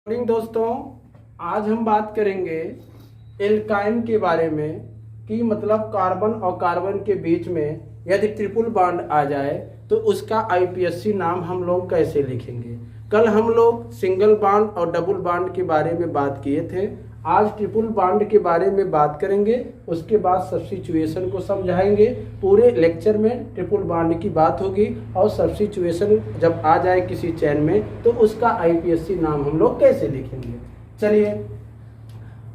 Morning दोस्तों, आज हम बात करेंगे एल्काइन के बारे में कि मतलब कार्बन और कार्बन के बीच में यदि ट्रिपल बॉन्ड आ जाए तो उसका आईपीएससी नाम हम लोग कैसे लिखेंगे। कल हम लोग सिंगल बॉन्ड और डबल बॉन्ड के बारे में बात किए थे। आज ट्रिपल बॉन्ड के बारे में बात करेंगे, उसके बाद सब्स्टिट्यूएशन को समझाएंगे। पूरे लेक्चर में ट्रिपल बॉन्ड की बात होगी और सब्स्टिट्यूएशन जब आ जाए किसी चेन में तो उसका आईपीएससी नाम हम लोग कैसे लिखेंगे। चलिए,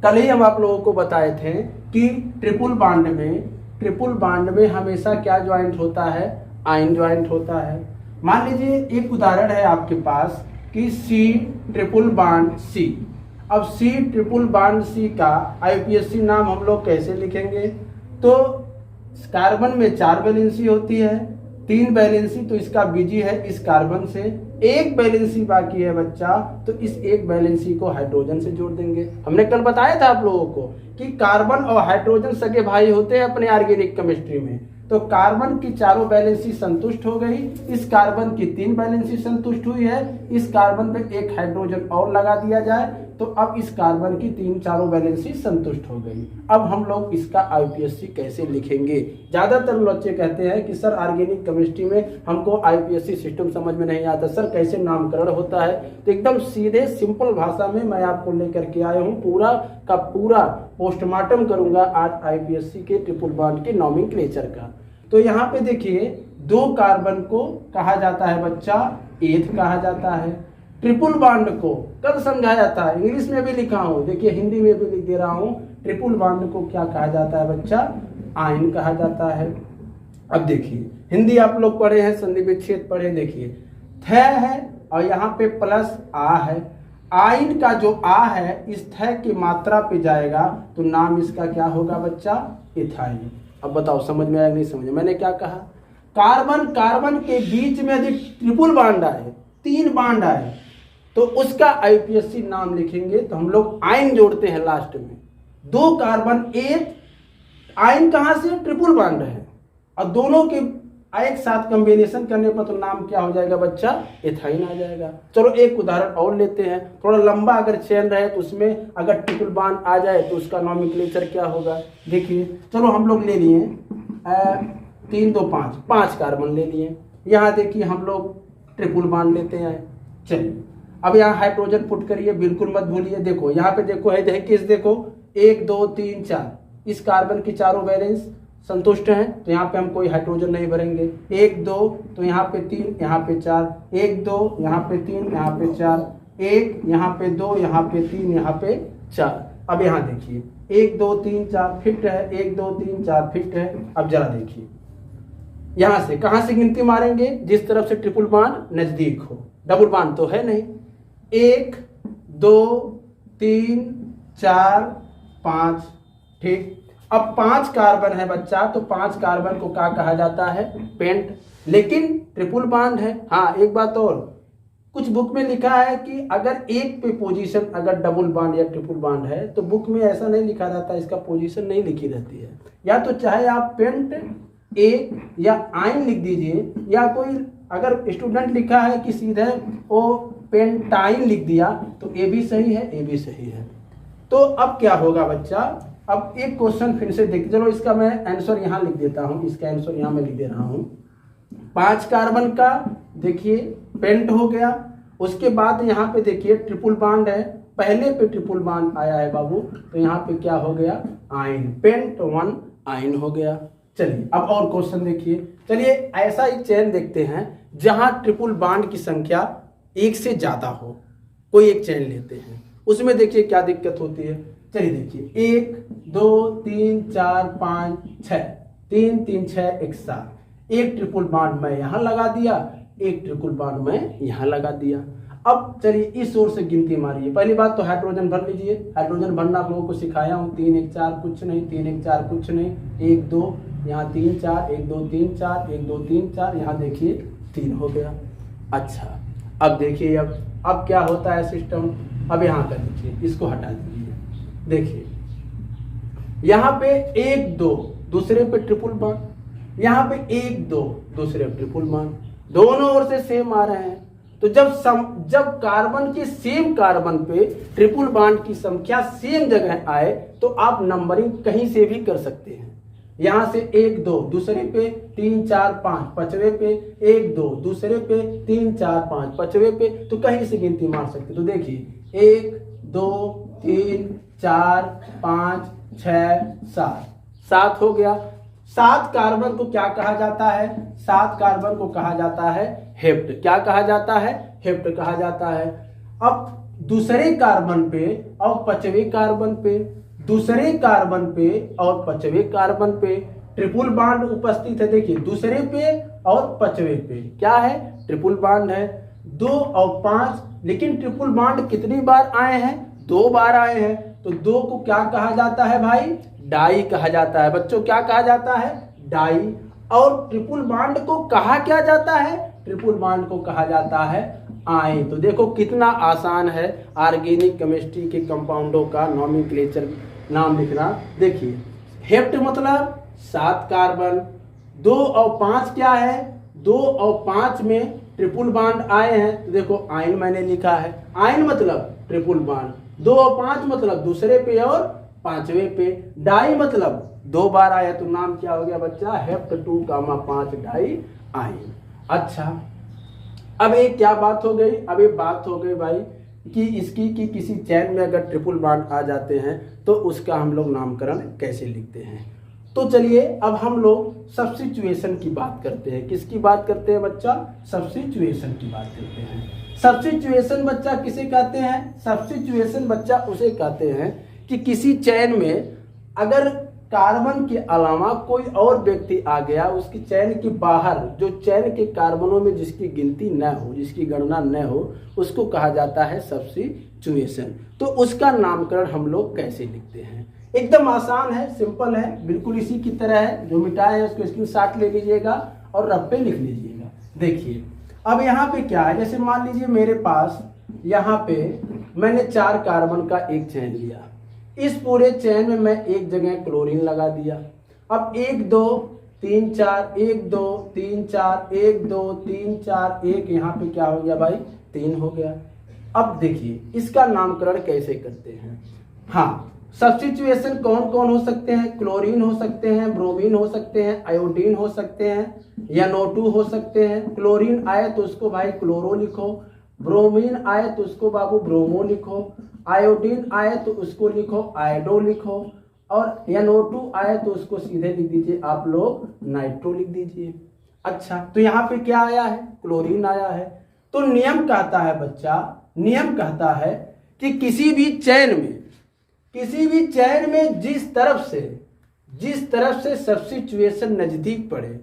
कल ही हम आप लोगों को बताए थे कि ट्रिपल बॉन्ड में हमेशा क्या ज्वाइंट होता है, आयन ज्वाइंट होता है। मान लीजिए एक उदाहरण है आपके पास कि सी ट्रिपल बॉन्ड सी। अब सी ट्रिपल बॉन्ड सी का आईपीएससी नाम हम लोग कैसे लिखेंगे। तो कार्बन में 4 वैलेंसी होती है, 3 वैलेंसी तो इसका बीजी है इस कार्बन से, 1 वैलेंसी बाकी है बच्चा, तो इस 1 वैलेंसी को हाइड्रोजन से जोड़ देंगे। हमने कल बताया था आप लोगों को कि कार्बन और हाइड्रोजन सगे भाई होते हैं अपने ऑर्गेनिक केमिस्ट्री में। तो कार्बन की 4 वैलेंसी संतुष्ट हो गई, इस कार्बन की 3 वैलेंसी संतुष्ट हुई है, इस कार्बन पे 1 हाइड्रोजन और लगा दिया जाए तो अब इस कार्बन की 3 वैलेंसी संतुष्ट हो गई। अब हम लोग इसका आईपीएससी कैसे लिखेंगे। ज्यादातर बच्चे कहते हैं कि सर ऑर्गेनिक केमिस्ट्री में हमको आईपीएससी सिस्टम समझ में नहीं आता, सर कैसे नामकरण होता है। तो एकदम सीधे सिंपल भाषा में मैं आपको लेकर के आया हूँ, पूरा का पूरा पोस्टमार्टम करूंगा आज आईपीएससी के ट्रिपल बॉन्ड के नॉमेनक्लेचर का। तो यहाँ पे देखिए 2 कार्बन को कहा जाता है बच्चा एथ कहा जाता है। ट्रिपल बॉन्ड को कल समझाया था, इंग्लिश में भी लिखा हूं, देखिए हिंदी में भी लिख दे रहा हूं। ट्रिपल बॉन्ड को क्या कहा जाता है बच्चा, आयन कहा जाता है। अब देखिए हिंदी आप लोग पढ़े हैं, संधि विच्छेद पढ़े, देखिए थ है और यहाँ पे प्लस आ है। आयन का जो आ है इस थ की मात्रा पे जाएगा तो नाम इसका क्या होगा बच्चा, इथाइन। अब बताओ समझ में आया नहीं समझ में, मैंने क्या कहा। कार्बन के बीच में यदि ट्रिपल बॉन्ड आए, 3 बॉन्ड आए तो उसका आईपीएससी नाम लिखेंगे। तो हम लोग आयन जोड़ते हैं लास्ट में, 2 कार्बन एथ, आयन कहां से, ट्रिपल बॉन्ड है, और दोनों के एक साथ कॉम्बिनेशन करने पर तो नाम क्या हो जाएगा बच्चा, एथाइन आ जाएगा। चलो एक उदाहरण और लेते हैं, थोड़ा लंबा अगर चेन रहे तो उसमें अगर ट्रिपल बॉन्ड आ जाए तो उसका नॉमेनक्लेचर क्या होगा। देखिए चलो हम लोग ले लिए 3 2 5 कार्बन ले लिए। यहाँ देखिए हम लोग ट्रिपल बॉन्ड लेते हैं। चलिए अब यहाँ हाइड्रोजन पुट करिए, बिल्कुल मत भूलिए। देखो यहाँ पे देखो है किस, देखो 1 2 3 4, इस कार्बन की 4 वैलेंस संतुष्ट हैं तो यहाँ पे हम कोई हाइड्रोजन नहीं भरेंगे। 1 2 तो यहाँ पे 3, यहाँ पे 4, 1 2 यहाँ पे 3, यहाँ पे 4, 1 यहाँ पे 2, यहाँ पे 3, यहाँ पे 4। अब यहाँ देखिए 1 2 3 4 फिट है, 1 2 3 4 फिट है। अब जरा देखिए यहाँ से कहाँ से गिनती मारेंगे, जिस तरफ से ट्रिपल बॉन्ड नजदीक हो, डबल बॉन्ड तो है नहीं। 1 2 3 4 5, ठीक। अब 5 कार्बन है बच्चा, तो 5 कार्बन को क्या कहा जाता है, पेंट, लेकिन ट्रिपल बॉन्ड है। हाँ एक बात और, कुछ बुक में लिखा है कि अगर एक पे पोजीशन अगर डबल बॉन्ड या ट्रिपल बॉन्ड है तो बुक में ऐसा नहीं लिखा रहता, इसका पोजीशन नहीं लिखी रहती है। या तो चाहे आप पेंट एक या आयन लिख दीजिए, या कोई अगर स्टूडेंट लिखा है कि सीधे वो पेंटाइन लिख दिया तो ए भी सही है, ए भी सही है। तो अब क्या होगा बच्चा, अब एक क्वेश्चन फिर से देख, चलो इसका मैं आंसर यहाँ लिख देता हूँ, इसका आंसर यहाँ मैं लिख दे रहा हूँ। 5 कार्बन का देखिए पेंट हो गया, उसके बाद यहाँ पे देखिए ट्रिपल बॉन्ड है, पहले पे ट्रिपल बॉन्ड आया है बाबू, तो यहाँ पे क्या हो गया, आयन, पेंट 1 आयन हो गया। चलिए अब और क्वेश्चन देखिए। चलिए ऐसा एक चेन देखते हैं जहां ट्रिपल बॉन्ड की संख्या 1 से ज्यादा हो, कोई एक चेन लेते हैं, उसमें देखिए क्या दिक्कत होती है। चलिए देखिए 1 2 3 4 5 6, 3 3 6 1 7, एक ट्रिपल बॉन्ड मैं यहाँ लगा दिया, एक ट्रिपल बॉन्ड मैं यहाँ लगा दिया। अब चलिए इस ओर से गिनती मारिए। पहली बात तो हाइड्रोजन भर लीजिए, हाइड्रोजन भरना आप लोगों को सिखाया हूँ। 3 1 4 कुछ नहीं, 3 1 4 कुछ नहीं, 1 2 यहाँ 3 4, 1 2 3 4, 1 2 3 4, यहाँ देखिए 3 हो गया। अच्छा अब देखिए अब क्या होता है सिस्टम। अब यहाँ का देखिए, इसको हटा दीजिए, देखिए यहाँ पे 1 2 दूसरे पे ट्रिपल बॉन्ड, यहाँ पे 1 2 दूसरे ट्रिपल बॉन्ड, दोनों ओर से सेम आ रहे हैं। तो जब कार्बन के सेम कार्बन पे ट्रिपल बॉन्ड की संख्या सेम जगह आए तो आप नंबरिंग कहीं से भी कर सकते हैं। यहां से 1 2 दूसरे पे 3 4 5 पांचवे पे 1 2 दूसरे पे 3 4 5 पांचवे पे, तो कहीं से गिनती मार सकते। तो देखिए 1 2 3 4 5 6 7 7 हो गया। 7 कार्बन को क्या कहा जाता है? 7 कार्बन को कहा जाता है हेप्ट। क्या कहा जाता है? हेप्ट कहा जाता है। अब दूसरे कार्बन पे और पांचवें कार्बन पे, दूसरे कार्बन पे और पांचवें कार्बन पे ट्रिपल बॉन्ड उपस्थित है। देखिए दूसरे पे और पांचवें पे क्या है? ट्रिपल बॉन्ड है। 2 और 5, लेकिन ट्रिपल बॉन्ड कितनी बार आए हैं? 2 बार आए हैं। तो 2 को क्या कहा जाता है भाई? डाई कहा जाता है। बच्चों क्या कहा जाता है? डाई। और ट्रिपल बॉन्ड को कहा क्या जाता है? ट्रिपल बॉन्ड को कहा जाता है आयन। तो देखो कितना आसान है ऑर्गेनिक केमिस्ट्री के कंपाउंडों का नॉमेनक्लेचर नाम लिखना। देखिए हेप्ट मतलब 7 कार्बन, 2 और 5 क्या है? 2 और 5 में ट्रिपल बॉन्ड आए हैं। तो देखो आयन मैंने लिखा है। आयन मतलब ट्रिपल बॉन्ड, 2 और 5 मतलब दूसरे पे और पांचवें पे। डाई मतलब 2 बार आया, तो नाम क्या हो गया बच्चा? Hept 2,5 diyne. अच्छा अब एक क्या बात हो गई? अब एक बात हो गई भाई कि इसकी कि किसी चैन में अगर ट्रिपल बॉन्ड आ जाते हैं तो उसका हम लोग नामकरण कैसे लिखते हैं। तो चलिए अब हम लोग सब्स्टिट्यूशन की बात करते हैं। किसकी बात करते हैं बच्चा? सब्स्टिट्यूशन की बात करते हैं। सब्स्टिट्यूशन बच्चा किसे कहते हैं? सब्स्टिट्यूशन बच्चा उसे कहते हैं कि किसी चैन में अगर कार्बन के अलावा कोई और व्यक्ति आ गया, उसकी चैन के बाहर जो चैन के कार्बनों में जिसकी गिनती न हो, जिसकी गणना न हो, उसको कहा जाता है सब्स्टिट्यूशन। तो उसका नामकरण हम लोग कैसे लिखते हैं? एकदम आसान है, सिंपल है, बिल्कुल इसी की तरह है। जो मिटाए है उसको स्क्रीनशॉट ले लीजिएगा और रफ पे लिख लीजिएगा। देखिए अब यहाँ पे क्या है? जैसे मान लीजिए मेरे पास यहाँ पे मैंने 4 कार्बन का एक चैन लिया। इस पूरे चैन में मैं एक जगह क्लोरीन लगा दिया। अब 1 2 3 4 1 2 3 4 1 2 3 4 1, यहाँ पे क्या हो गया भाई? 3 हो गया। अब देखिए इसका नामकरण कैसे करते हैं। हाँ, सब्स्टिट्यूशन कौन कौन हो सकते हैं? क्लोरीन हो सकते हैं, ब्रोमीन हो सकते हैं, आयोडीन हो सकते हैं, या NO2 हो सकते हैं। क्लोरीन आए तो उसको भाई क्लोरो लिखो, ब्रोमीन आए तो उसको बाबू ब्रोमो लिखो, आयोडीन आए तो उसको लिखो आयोडो लिखो, और NO2 आए तो उसको सीधे लिख दीजिए आप लोग नाइट्रो लिख दीजिए। अच्छा तो यहाँ पे क्या आया है? क्लोरीन आया है। तो नियम कहता है बच्चा, नियम कहता है कि किसी भी चैन में जिस तरफ से सब्स्टिट्यूशन नजदीक पड़े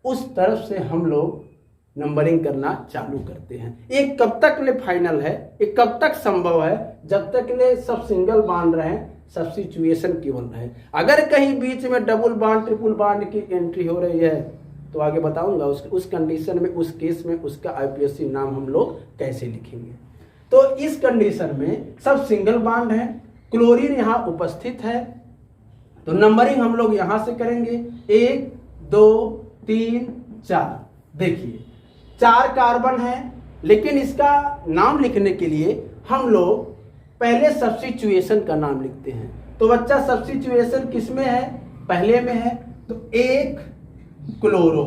उस तरफ से हम लोग नंबरिंग करना चालू करते हैं। ये कब तक ले फाइनल है, ये कब तक संभव है? जब तक ले सब सिंगल बॉन्ड रहे, सब्स्टिट्यूशन केवल रहे। अगर कहीं बीच में डबल बॉन्ड ट्रिपल बॉन्ड की एंट्री हो रही है तो आगे बताऊंगा उस कंडीशन में, उस केस में उसका आईपीएससी नाम हम लोग कैसे लिखेंगे। तो इस कंडीशन में सब सिंगल बॉन्ड है, क्लोरीन यहाँ उपस्थित है, तो नंबरिंग हम लोग यहां से करेंगे 1 2 3 4। देखिए 4 कार्बन है, लेकिन इसका नाम लिखने के लिए हम लोग पहले सब्स्टिट्यूशन का नाम लिखते हैं। तो बच्चा सब्स्टिट्यूशन किस में है? पहले में है। तो 1 क्लोरो,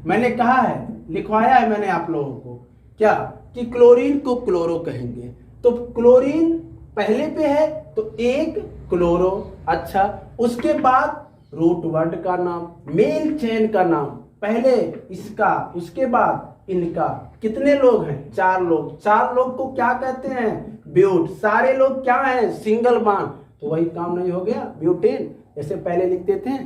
मैंने कहा है, लिखवाया है मैंने आप लोगों को क्या कि क्लोरीन को क्लोरो कहेंगे। तो क्लोरीन पहले पे है तो 1 क्लोरो। अच्छा उसके बाद रूट वर्ड का नाम, मेन चेन का नाम, पहले इसका उसके बाद इनका। कितने लोग हैं? 4 लोग। 4 लोग को क्या कहते हैं? ब्यूट। सारे लोग क्या हैं? Single bond. तो वही काम नहीं हो गया? ब्यूटेन जैसे पहले लिखते थे,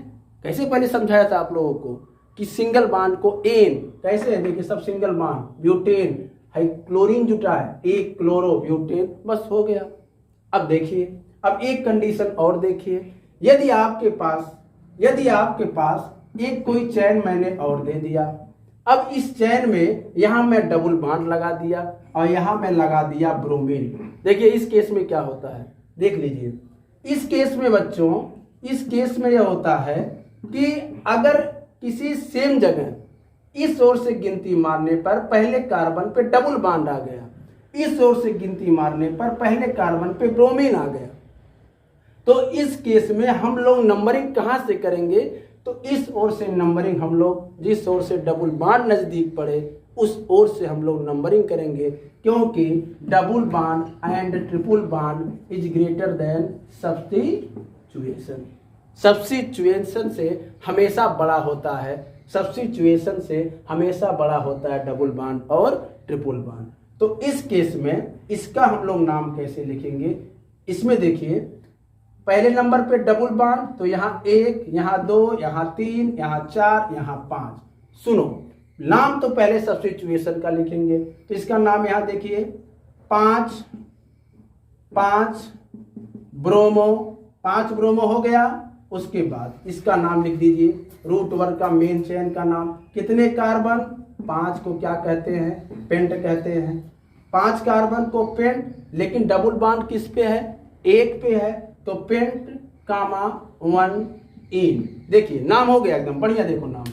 कैसे पहले समझाया था आप लोगों को कि सिंगल बॉन्ड को एन कैसे है? देखिए सब सिंगल बॉन्ड, ब्यूटेन है, क्लोरीन जुटा है, 1 क्लोरो ब्यूटेन, बस हो गया। अब देखिए अब एक कंडीशन और देखिए, यदि आपके पास एक कोई चैन मैंने और दे दिया। अब इस चैन में यहां मैं डबल बॉन्ड लगा दिया और यहां मैं लगा दिया ब्रोमीन। देखिए इस केस में क्या होता है, देख लीजिए। इस केस में बच्चों, इस केस में यह होता है कि अगर किसी सेम जगह इस ओर से गिनती मारने पर पहले कार्बन पे डबल बॉन्ड आ गया, इस ओर से गिनती मारने पर पहले कार्बन पे ब्रोमीन आ गया। तो इस केस में हम लोग नंबरिंग कहां से करेंगे? तो इस ओर से नंबरिंग हम लोग, जिस ओर से डबल बॉन्ड नजदीक पड़े उस ओर से हम लोग नंबरिंग करेंगे, क्योंकि double bond and triple bond is greater than substitution. Substitution से हमेशा बड़ा होता है, सब्स्टिट्यूएशन से हमेशा बड़ा होता है डबल बॉन्ड और ट्रिपल बॉन्ड। तो इस केस में इसका हम लोग नाम कैसे लिखेंगे? इसमें देखिए पहले नंबर पे डबल बॉन्ड, तो यहाँ 1, यहाँ 2, यहाँ 3, यहाँ 4, यहाँ 5। सुनो, नाम तो पहले सब्स्टिट्यूएशन का लिखेंगे, तो इसका नाम यहाँ देखिए 5 ब्रोमो, 5 ब्रोमो हो गया। उसके बाद इसका नाम लिख दीजिए रूट वर्ग का मेन चेन का नाम। कितने कार्बन? 5 को क्या कहते हैं? पेंट कहते हैं। 5 कार्बन को पेंट, लेकिन डबल बॉन्ड किस पे है? 1 पे है, तो पेंट कामा 1 इन। देखिए नाम हो गया एकदम बढ़िया। देखो नाम,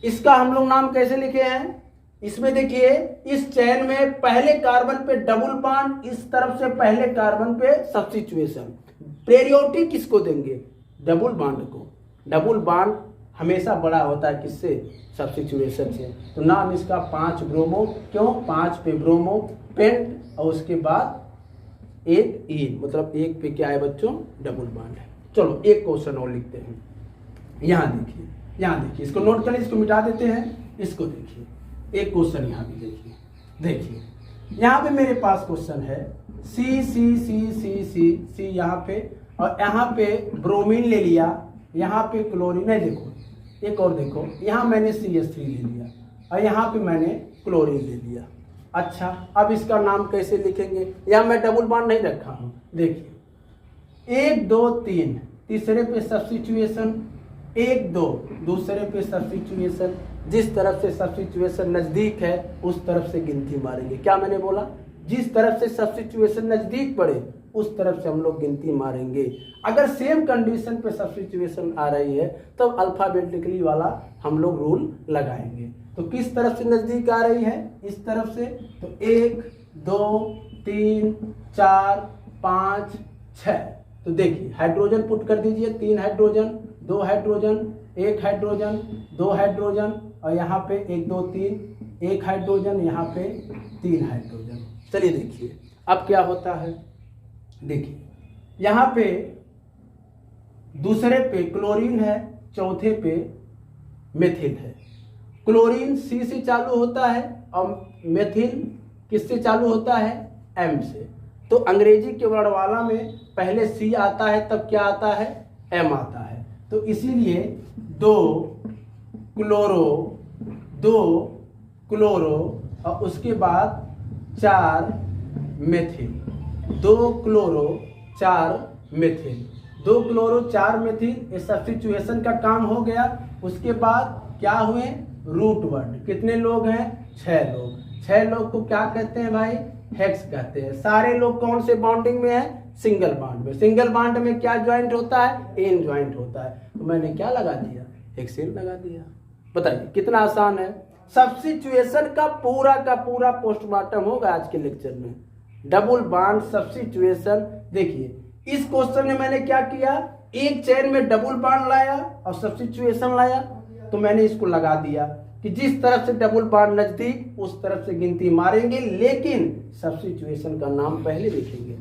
इसका हम लोग नाम कैसे लिखे हैं? इसमें देखिए इस चेन में पहले कार्बन पे डबल बॉन्ड, इस तरफ से पहले कार्बन पे सब्स्टिट्यूएशन। प्रायोरिटी किसको देंगे? डबल बॉन्ड को। डबल बॉन्ड हमेशा बड़ा होता है किससे? सब्स्टिट्यूएशन से। तो नाम इसका 5 ब्रोमो। क्यों? 5 पे ब्रोमो, पेंट, और उसके बाद 1 इन, मतलब 1 पे क्या है बच्चों? डबल बॉन्ड है। चलो एक क्वेश्चन और लिखते हैं। यहाँ देखिए, यहाँ देखिए, इसको नोट करें, इसको मिटा देते हैं। इसको देखिए, एक क्वेश्चन यहाँ भी देखिए। देखिए यहाँ पे मेरे पास क्वेश्चन है सी सी सी सी सी सी यहाँ पे, और यहाँ पे ब्रोमीन ले लिया, यहाँ पे क्लोरीन। नहीं देखो, एक और देखो, यहाँ मैंने CH3 ले लिया और यहाँ पे मैंने क्लोरीन ले लिया। अच्छा, अब इसका नाम कैसे लिखेंगे? यहाँ मैं डबल बॉन्ड नहीं रखा हूँ। देखिए 1 2 3, तीसरे पे सब्स्टिट्यूएशन, 1 2, दूसरे पे सब्स्टिट्यूएशन। जिस तरफ से सब्स्टिट्यूएशन नजदीक है उस तरफ से गिनती मारेंगे। क्या मैंने बोला? जिस तरफ से सब्स्टिट्यूएशन नजदीक पड़े उस तरफ से हम लोग गिनती मारेंगे। अगर सेम कंडीशन पे सब्स्टिट्यूएशन आ रही है तब तो अल्फाबेटिकली वाला हम लोग रूल लगाएंगे। तो किस तरफ से नजदीक आ रही है? इस तरफ से। तो 1 2 3 4 5 6। तो देखिए हाइड्रोजन पुट कर दीजिए, 3 हाइड्रोजन, 2 हाइड्रोजन, 1 हाइड्रोजन, 2 हाइड्रोजन, और यहाँ पे 1 2 3, 1 हाइड्रोजन, यहाँ पे 3 हाइड्रोजन। चलिए देखिए अब क्या होता है। देखिए यहाँ पे दूसरे पे क्लोरीन है, चौथे पे मेथिल है। क्लोरीन C से चालू होता है और मेथिल किससे चालू होता है? M से। तो अंग्रेजी के वर्णमाला में पहले C आता है तब क्या आता है? M आता है। तो इसीलिए 2 क्लोरो और उसके बाद 4 methyl, 2 chloro 4 methyl, 2 chloro 4 methyl. ये सब्स्टिट्यूएशन का काम हो गया। उसके बाद क्या हुए? Root word. कितने लोग हैं? 6 लोग। 6 लोग को क्या कहते हैं भाई? हेक्स कहते हैं। सारे लोग कौन से बॉन्डिंग में है? सिंगल बॉन्ड में। सिंगल बॉन्ड में क्या ज्वाइंट होता है? एन ज्वाइंट होता है। तो मैंने क्या लगा दिया? हेक्सेन लगा दिया। बताइए कितना आसान है। सब्स्टिट्यूएशन का पूरा पोस्टमार्टम होगा आज के लेक्चर में। Double bond substitution. देखिए इस क्वेश्चन में मैंने क्या किया? एक चेन में डबल बॉन्ड लाया और सब्स्टिट्यूएशन लाया, तो मैंने इसको लगा दिया कि जिस तरफ से डबल बॉन्ड नजदीक उस तरफ से गिनती मारेंगे, लेकिन सब्स्टिट्यूएशन का नाम पहले लिखेंगे।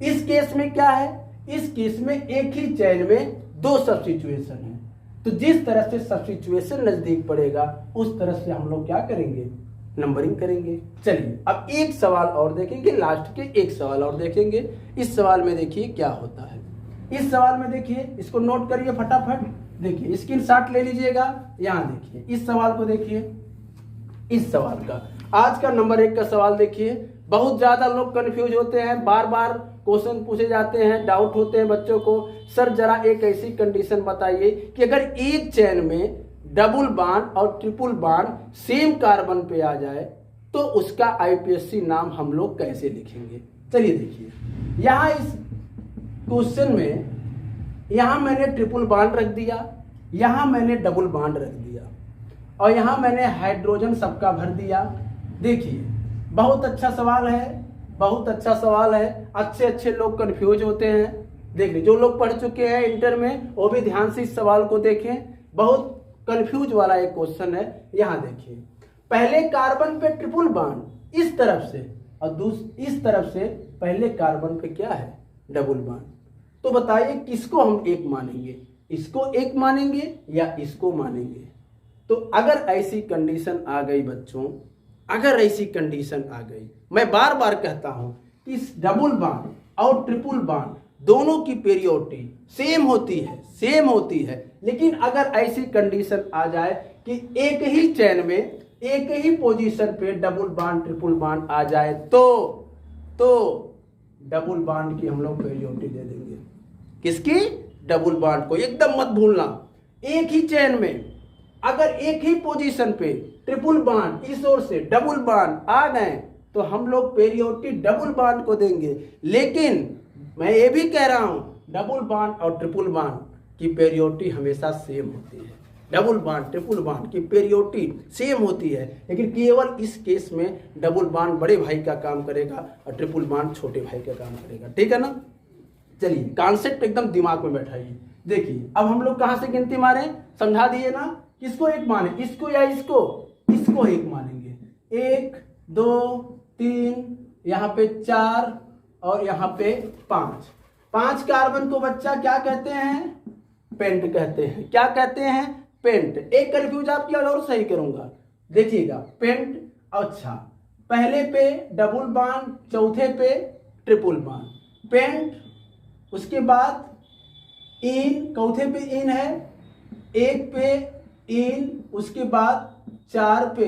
इस केस में क्या है? इस केस में एक ही चेन में 2 सब्स्टिट्यूएशन है, तो जिस तरह से सब्स्टिट्यूएशन नजदीक पड़ेगा उस तरह से हम लोग क्या करेंगे? नंबरिंग करेंगे। चलिए अब एक सवाल और देखेंगे, लास्ट के एक सवाल और देखेंगे। इस सवाल में देखिए क्या होता है। इस सवाल में देखिए, इसको नोट करिए फटाफट। देखिए स्क्रीनशॉट ले लीजिएगा। यहाँ देखिए इस सवाल को देखिए। इस सवाल का आज का नंबर 1 का सवाल देखिए। बहुत ज्यादा लोग कंफ्यूज होते हैं, बार बार क्वेश्चन पूछे जाते हैं, डाउट होते हैं बच्चों को। सर जरा एक ऐसी कंडीशन बताइए कि अगर एक चेन में डबल बॉन्ड और ट्रिपल बॉन्ड सेम कार्बन पे आ जाए तो उसका आईपीएससी नाम हम लोग कैसे लिखेंगे। चलिए देखिए यहाँ इस क्वेश्चन में, यहाँ मैंने ट्रिपल बॉन्ड रख दिया, यहाँ मैंने डबल बॉन्ड रख दिया, और यहाँ मैंने हाइड्रोजन सबका भर दिया। देखिए बहुत अच्छा सवाल है, बहुत अच्छा सवाल है। अच्छे अच्छे लोग कंफ्यूज होते हैं। देखिए जो लोग पढ़ चुके हैं इंटर में वो भी ध्यान से इस सवाल को देखें, बहुत कंफ्यूज वाला एक क्वेश्चन है। यहाँ देखिए पहले कार्बन पे ट्रिपल बॉन्ड इस तरफ से और इस तरफ से पहले कार्बन पे क्या है, डबल बॉन्ड। तो बताइए किसको हम एक मानेंगे, इसको एक मानेंगे या इसको मानेंगे। तो अगर ऐसी कंडीशन आ गई बच्चों, अगर ऐसी कंडीशन आ गई, मैं बार बार कहता हूं कि इस डबल बॉन्ड और ट्रिपल बॉन्ड दोनों की पीरियोडिटी सेम होती है, सेम होती है। लेकिन अगर ऐसी कंडीशन आ जाए कि एक ही चेन में एक ही पोजीशन पे डबल बॉन्ड ट्रिपल बॉन्ड आ जाए तो डबल बॉन्ड की हम लोग पीरियोडिटी दे देंगे। किसकी? डबल बॉन्ड को। एकदम मत भूलना, एक ही चेन में अगर एक ही पोजीशन पे ट्रिपल बॉन्ड इस ओर से डबल बॉन्ड आ गए तो हम लोग पीरियोडिटी डबल बॉन्ड को देंगे। लेकिन मैं ये भी कह रहा हूं डबल बॉन्ड और ट्रिपल बॉन्ड की पीरियोडिटी हमेशा सेम होती है। डबल बॉन्ड ट्रिपल बॉन्ड की पीरियोडिटी सेम होती है, लेकिन केवल इस केस में डबल बॉन्ड बड़े भाई का काम करेगा और ट्रिपल बॉन्ड छोटे भाई का काम करेगा। ठीक है ना? चलिए कॉन्सेप्ट एकदम दिमाग में बैठाइए। देखिए अब हम लोग कहां से गिनती मारे, समझा दिए ना। किसको एक माने, इसको या इसको? इसको एक मानेंगे। 1 2 3 यहाँ पे 4 और यहाँ पे 5 कार्बन को बच्चा क्या कहते हैं? पेंट कहते हैं। क्या कहते हैं? पेंट। एक कंफ्यूज आपकी और सही करूंगा, देखिएगा पेंट। अच्छा पहले पे डबल बॉन्ड, चौथे पे ट्रिपल बॉन्ड, पेंट। उसके बाद इन, चौथे पे इन है, एक पे इन, उसके बाद 4 पे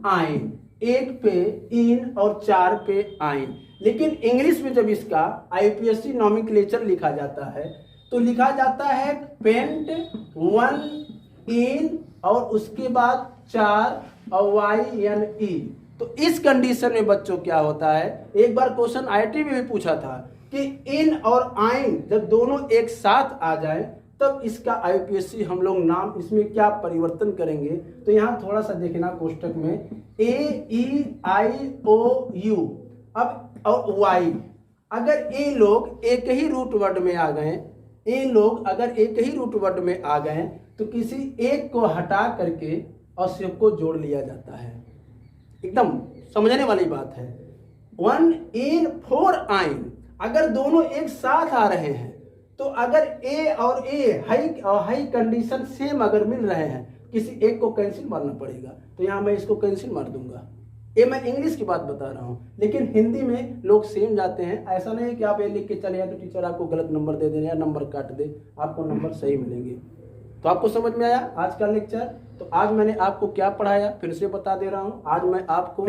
आइन, एक पे इन और 4 पे आइन। लेकिन इंग्लिश में जब इसका आईपीएससी नॉमेनक्लेचर लिखा जाता है तो लिखा जाता है पेंट 1 इन और उसके बाद 4 और YNE। तो इस कंडीशन में बच्चों क्या होता है, एक बार क्वेश्चन आईआईटी में भी पूछा था कि इन और आइन जब दोनों एक साथ आ जाए तब इसका आईपीएससी हम लोग नाम इसमें क्या परिवर्तन करेंगे। तो यहाँ थोड़ा सा देखना कोष्टक में AEIOU अब और Y, अगर ये लोग एक ही रूट वर्ड में आ गए, ये लोग अगर एक ही रूट वर्ड में आ गए तो किसी एक को हटा करके और सबको जोड़ लिया जाता है। एकदम समझने वाली बात है। 1 इन 4 आइन, अगर दोनों एक साथ आ रहे हैं तो अगर ए और ए हाई कंडीशन सेम अगर मिल रहे हैं, किसी एक को कैंसिल मारना पड़ेगा। तो यहाँ मैं इसको कैंसिल मार दूंगा। ये मैं इंग्लिश की बात बता रहा हूँ, लेकिन हिंदी में लोग सेम जाते हैं। ऐसा नहीं है कि आप ये लिख के चले जाए तो टीचर आपको गलत नंबर दे दे या नंबर काट दे, आपको नंबर सही मिलेंगे। तो आपको समझ में आया आज का लेक्चर? तो आज मैंने आपको क्या पढ़ाया फिर से बता दे रहा हूँ। आज मैं आपको